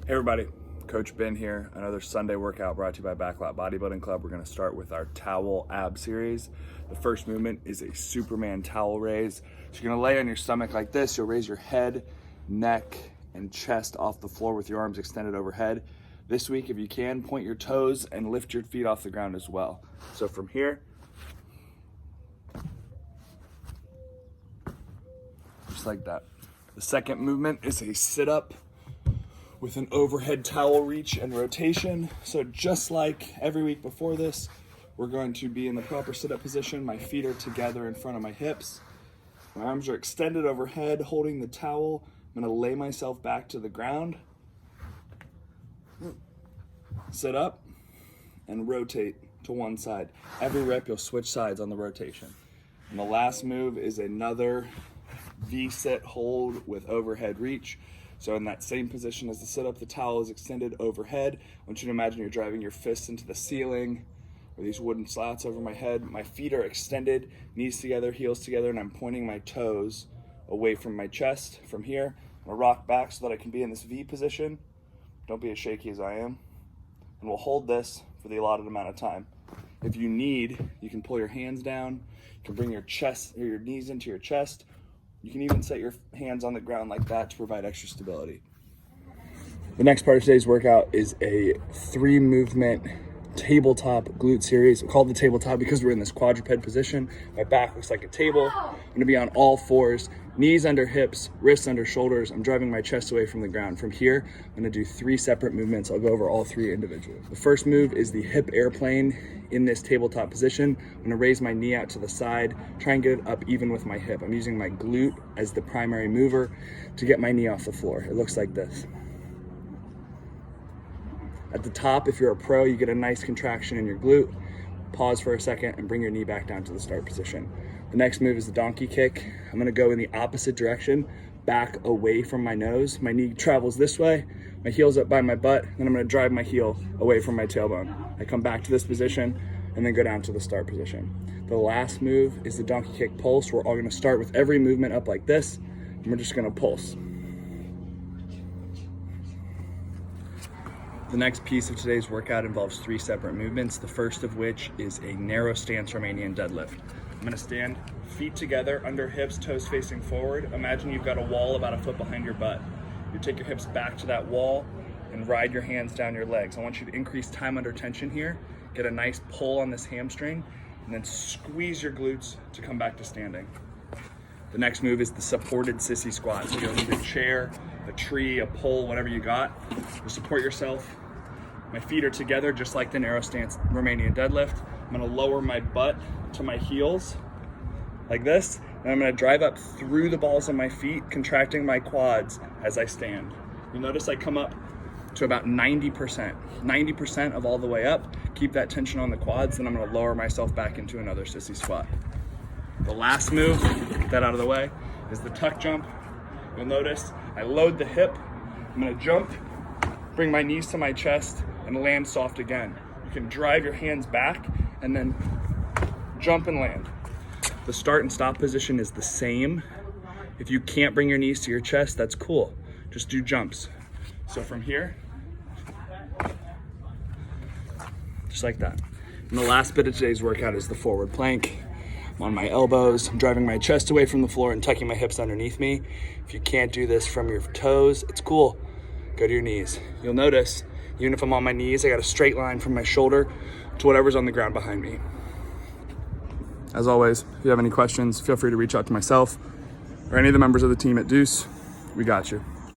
Hey everybody, Coach Ben here. Another Sunday workout brought to you by Backlot Bodybuilding Club. We're gonna start with our towel ab series. The first movement is a Superman towel raise. So you're gonna lay on your stomach like this. You'll raise your head, neck, and chest off the floor with your arms extended overhead. This week, if you can, point your toes and lift your feet off the ground as well. So from here, just like that. The second movement is a sit-up with an overhead towel reach and rotation. So just like every week before this, we're going to be in the proper sit-up position. My feet are together in front of my hips. My arms are extended overhead, holding the towel. I'm gonna lay myself back to the ground, sit up, and rotate to one side. Every rep, you'll switch sides on the rotation. And the last move is another V-sit hold with overhead reach. So in that same position as the sit-up, the towel is extended overhead. I want you to imagine you're driving your fists into the ceiling or these wooden slats over my head. My feet are extended, knees together, heels together, and I'm pointing my toes away from my chest. From here, I'm gonna rock back so that I can be in this V position. Don't be as shaky as I am. And we'll hold this for the allotted amount of time. If you need, you can pull your hands down. You can bring your chest or your knees into your chest. You can even set your hands on the ground like that to provide extra stability. The next part of today's workout is a 3-movement tabletop glute series. We call it the tabletop because we're in this quadruped position. My back looks like a table. I'm gonna be on all fours, knees under hips, wrists under shoulders. I'm driving my chest away from the ground. From here, I'm gonna do 3 separate movements. I'll go over all 3 individually. The first move is the hip airplane in this tabletop position. I'm gonna raise my knee out to the side, try and get it up even with my hip. I'm using my glute as the primary mover to get my knee off the floor. It looks like this. At the top, if you're a pro, you get a nice contraction in your glute. Pause for a second and bring your knee back down to the start position. The next move is the donkey kick. I'm gonna go in the opposite direction, back away from my nose. My knee travels this way, my heel's up by my butt, then I'm gonna drive my heel away from my tailbone. I come back to this position and then go down to the start position. The last move is the donkey kick pulse. We're all gonna start with every movement up like this, and we're just gonna pulse. The next piece of today's workout involves 3 separate movements, the first of which is a narrow stance Romanian deadlift. I'm gonna stand feet together, under hips, toes facing forward. Imagine you've got a wall about a foot behind your butt. You take your hips back to that wall and ride your hands down your legs. I want you to increase time under tension here, get a nice pull on this hamstring, and then squeeze your glutes to come back to standing. The next move is the supported Sissy Squat. So you'll need a chair, a tree, a pole, whatever you got. You support yourself. My feet are together just like the narrow stance Romanian deadlift. I'm gonna lower my butt to my heels like this, and I'm gonna drive up through the balls of my feet, contracting my quads as I stand. You'll notice I come up to about 90% of all the way up. Keep that tension on the quads, then I'm gonna lower myself back into another Sissy Squat. The last move, get that out of the way, is the tuck jump. You'll notice I load the hip, I'm gonna jump, bring my knees to my chest, and land soft again. You can drive your hands back and then jump and land. The start and stop position is the same. If you can't bring your knees to your chest, that's cool. Just do jumps. So from here, just like that. And the last bit of today's workout is the forward plank. I'm on my elbows, I'm driving my chest away from the floor and tucking my hips underneath me. If you can't do this from your toes, it's cool. Go to your knees. You'll notice, even if I'm on my knees, I got a straight line from my shoulder to whatever's on the ground behind me. As always, if you have any questions, feel free to reach out to myself or any of the members of the team at Deuce. We got you.